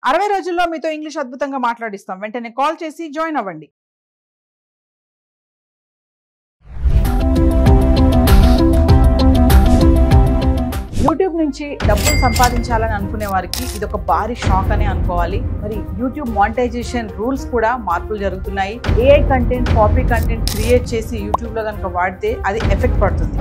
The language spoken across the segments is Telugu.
60 రోజుల్లో మీతో ఇంగ్లీష్ అద్భుతంగా మాట్లాడిస్తాం. వెంటనే కాల్ చేసి జాయిన్ అవ్వండి. యూట్యూబ్ నుంచి డబ్బులు సంపాదించాలని అనుకునే వారికి ఇది ఒక భారీ షాక్ అని అనుకోవాలి. మరి యూట్యూబ్ మానిటైజేషన్ రూల్స్ కూడా మార్పులు జరుగుతున్నాయి. AI content, copy content create చేసి యూట్యూబ్లో కనుక వాడితే అది ఎఫెక్ట్ పడుతుంది.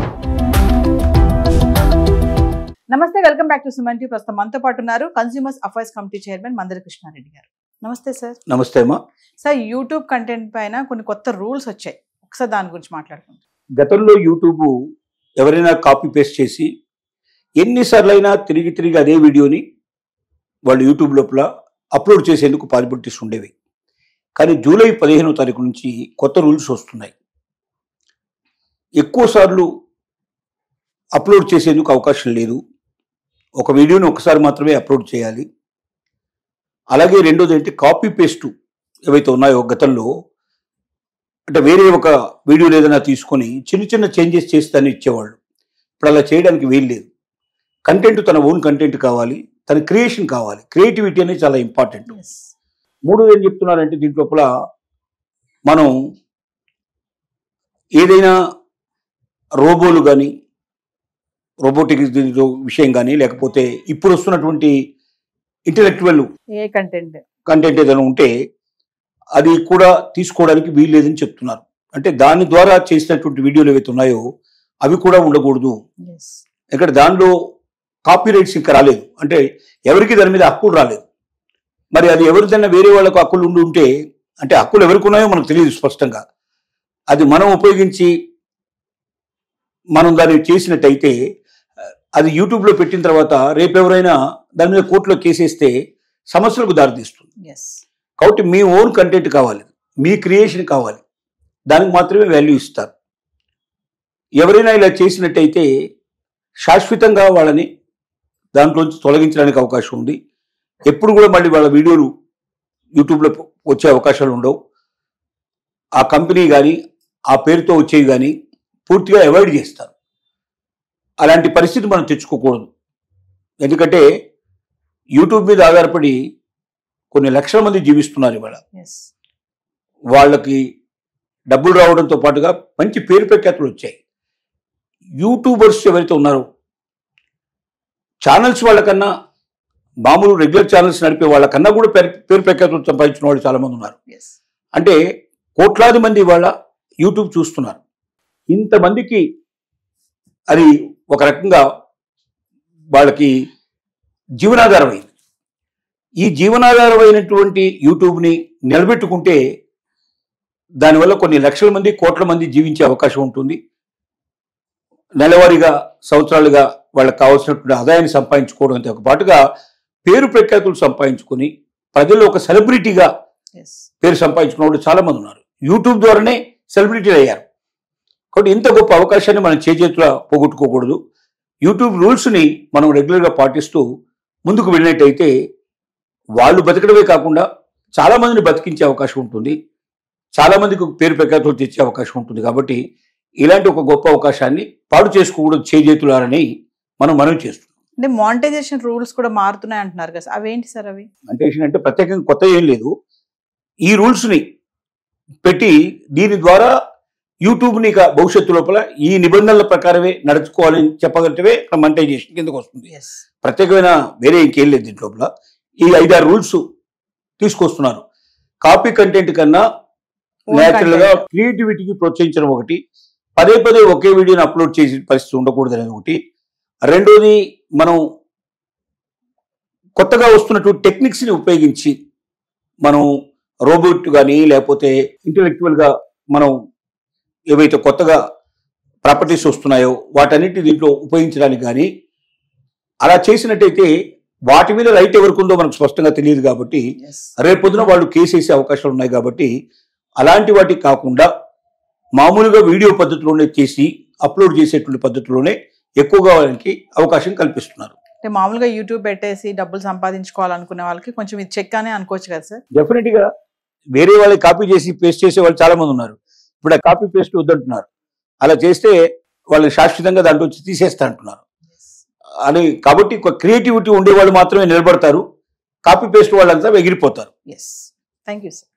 నమస్తే, welcome back to Suman TV. ప్రస్తుతం మనతో పాటు ఉన్నారు consumers affairs committee chairman Mandari Krishnareddy గారు. నమస్తే సార్. నమస్తే అమ్మా. సార్, యూట్యూబ్ కంటెంట్ పైన కొన్ని కొత్త రూల్స్ వచ్చాయి, ఒకసారి దాని గురించి మాట్లాడుకుంటాం. గతంలో యూట్యూబ్ ఎవరైనా కాపీ పేస్ట్ చేసి ఎన్నిసార్లు అయినా తిరిగి తిరిగి అదే వీడియోని వాళ్ళు యూట్యూబ్ లోపల అప్లోడ్ చేసేందుకు పాసిబిలిటీస్ ఉండేవి. కానీ జూలై 15వ తారీఖు నుంచి కొత్త రూల్స్ వస్తున్నాయి. ఎక్కువ సార్లు అప్లోడ్ చేసేందుకు అవకాశం లేదు. ఒక వీడియోని ఒకసారి మాత్రమే అప్లోడ్ చేయాలి. అలాగే రెండోది ఏంటి, కాపీ పేస్ట్ ఏవైతే ఉన్నాయో గతంలో అంటే వేరే ఒక వీడియో ఏదైనా తీసుకొని చిన్న చిన్న చేంజెస్ చేస్తానని ఇచ్చేవాళ్ళు. ఇప్పుడు అలా చేయడానికి వీలు లేదు. కంటెంట్ తన ఓన్ కంటెంట్ కావాలి, తన క్రియేషన్ కావాలి. క్రియేటివిటీ అనేది చాలా ఇంపార్టెంట్. మూడోది ఏం చెప్తున్నారంటే, దీంట్లోపల మనం ఏదైనా రోబోలు కానీ రోబోటిక్ విషయం కానీ లేకపోతే ఇప్పుడు వస్తున్నటువంటి ఇంటలెక్చువల్ కంటెంట్ ఏదైనా ఉంటే అది కూడా తీసుకోవడానికి వీలు లేదని చెప్తున్నారు. అంటే దాని ద్వారా చేసినటువంటి వీడియోలు ఏవైతే ఉన్నాయో అవి కూడా ఉండకూడదు. ఇక్కడ దానిలో కాపీ రైట్స్ ఇంకా రాలేదు, అంటే ఎవరికి దాని మీద హక్కులు రాలేదు. మరి అది ఎవరిదైనా వేరే వాళ్ళకు హక్కులు ఉండి ఉంటే, అంటే హక్కులు ఎవరికి ఉన్నాయో మనకు తెలియదు స్పష్టంగా. అది మనం ఉపయోగించి మనం దాన్ని చేసినట్టయితే అది యూట్యూబ్లో పెట్టిన తర్వాత రేపు ఎవరైనా దాని మీద కోర్టులో కేసేస్తే సమస్యలకు దారితీస్తుంది. కాబట్టి మీ ఓన్ కంటెంట్ కావాలి, మీ క్రియేషన్ కావాలి, దానికి మాత్రమే వాల్యూ ఇస్తారు. ఎవరైనా ఇలా చేసినట్టయితే శాశ్వతంగా వాళ్ళని దాంట్లోంచి తొలగించడానికి అవకాశం ఉంది. ఎప్పుడు కూడా మళ్ళీ వాళ్ళ వీడియోలు యూట్యూబ్లో వచ్చే అవకాశాలు ఉండవు. ఆ కంపెనీ కానీ ఆ పేరుతో వచ్చేవి కానీ పూర్తిగా అవాయిడ్ చేస్తారు. అలాంటి పరిస్థితి మనం తెచ్చుకోకూడదు. ఎందుకంటే యూట్యూబ్ మీద ఆధారపడి కొన్ని లక్షల మంది జీవిస్తున్నారు ఇవాళ. వాళ్ళకి డబ్బులు రావడంతో పాటుగా మంచి పేరు ప్రఖ్యాతులు వచ్చాయి. యూట్యూబర్స్ ఎవరైతే ఉన్నారో ఛానల్స్ వాళ్ళకన్నా, మామూలు రెగ్యులర్ ఛానల్స్ నడిపే వాళ్ళకన్నా కూడా పేరు ప్రఖ్యాతులు సంపాదించిన వాళ్ళు చాలామంది ఉన్నారు. అంటే కోట్లాది మంది ఇవాళ యూట్యూబ్ చూస్తున్నారు. ఇంతమందికి అది ఒక రకంగా వాళ్ళకి జీవనాధారం అయింది. ఈ జీవనాధారమైనటువంటి యూట్యూబ్ని నిలబెట్టుకుంటే దానివల్ల కొన్ని లక్షల మంది, కోట్ల మంది జీవించే అవకాశం ఉంటుంది. నెలవారీగా, సంవత్సరాలుగా వాళ్ళకి కావాల్సినటువంటి ఆదాయాన్ని సంపాదించుకోవడంతో పాటుగా పేరు ప్రఖ్యాతులు సంపాదించుకొని ప్రజల్లో ఒక సెలబ్రిటీగా పేరు సంపాదించుకున్న వాళ్ళు చాలా మంది ఉన్నారు. యూట్యూబ్ ద్వారానే సెలబ్రిటీలు అయ్యారు. కాబట్టి ఇంత గొప్ప అవకాశాన్ని మనం చేతులా పోగొట్టుకోకూడదు. యూట్యూబ్ రూల్స్ని మనం రెగ్యులర్గా పాటిస్తూ ముందుకు వెళ్ళినట్టయితే వాళ్ళు బతకడమే కాకుండా చాలా మందిని బతికించే అవకాశం ఉంటుంది, చాలా మందికి పేరు ప్రఖ్యాతులు తెచ్చే అవకాశం ఉంటుంది. కాబట్టి ఇలాంటి ఒక గొప్ప అవకాశాన్ని పాడు చేసుకోకూడదు చేతులారని మనం చేస్తున్నాం. అంటే మానిటైజేషన్ రూల్స్ కూడా మారుతున్నాయి అంటున్నారు కదా, అవేంటి సార్? అవి మానిటైజేషన్ అంటే ప్రత్యేకంగా కొత్త ఏం లేదు. ఈ రూల్స్ని పెట్టి దీని ద్వారా యూట్యూబ్ని ఇక భవిష్యత్తు లోపల ఈ నిబంధనల ప్రకారమే నడుచుకోవాలని చెప్పగలిగితే మానిటైజేషన్ కిందకు వస్తుంది. ప్రత్యేకమైన వేరే ఇంకేం లేదు. దీంట్ లోపల ఈ 5-6 రూల్స్ తీసుకొస్తున్నారు. కాపీ కంటెంట్ కన్నా న్యాచురల్ గా క్రియేటివిటీకి ప్రోత్సహించడం ఒకటి, పదే పదే ఒకే వీడియోని అప్లోడ్ చేసే పరిస్థితి ఉండకూడదు అనేది ఒకటి. రెండోది, మనం కొత్తగా వస్తున్నటువంటి టెక్నిక్స్ని ఉపయోగించి మనం రోబోట్ కానీ లేకపోతే ఇంటలెక్చువల్గా మనం ఏవైతే కొత్తగా ప్రాపర్టీస్ వస్తున్నాయో వాటన్నిటి దీంట్లో ఉపయోగించడానికి కానీ అలా చేసినట్టయితే వాటి మీద రైట్ ఎవరికి ఉందో మనకు స్పష్టంగా తెలియదు. కాబట్టి రేపొద్దున వాళ్ళు కేసు వేసే అవకాశాలు ఉన్నాయి. కాబట్టి అలాంటి వాటికి కాకుండా మామూలుగా వీడియో పద్ధతిలోనే చేసి అప్లోడ్ చేసేటువంటి పద్ధతిలోనే ఎక్కువగా వాళ్ళకి అవకాశం కల్పిస్తున్నారు. అంటే మామూలుగా యూట్యూబ్ పెట్టేసి డబ్బులు సంపాదించుకోవాలనుకునే వాళ్ళకి కొంచెం ఇది చెక్ అనే అనుకోవచ్చు కదా సార్? డెఫినెట్గా వేరే వాళ్ళకి కాపీ చేసి పేస్ట్ చేసే వాళ్ళు చాలా మంది ఉన్నారు. ఇప్పుడు ఆ కాపీ పేస్ట్ వద్దంటున్నారు. అలా చేస్తే వాళ్ళని శాశ్వతంగా దాంట్లో తీసేస్తా అంటున్నారు. అని కాబట్టి క్రియేటివిటీ ఉండేవాళ్ళు మాత్రమే నిలబడతారు. కాపీ పేస్ట్ వాళ్ళంతా ఎగిరిపోతారు. Yes, thank you sir.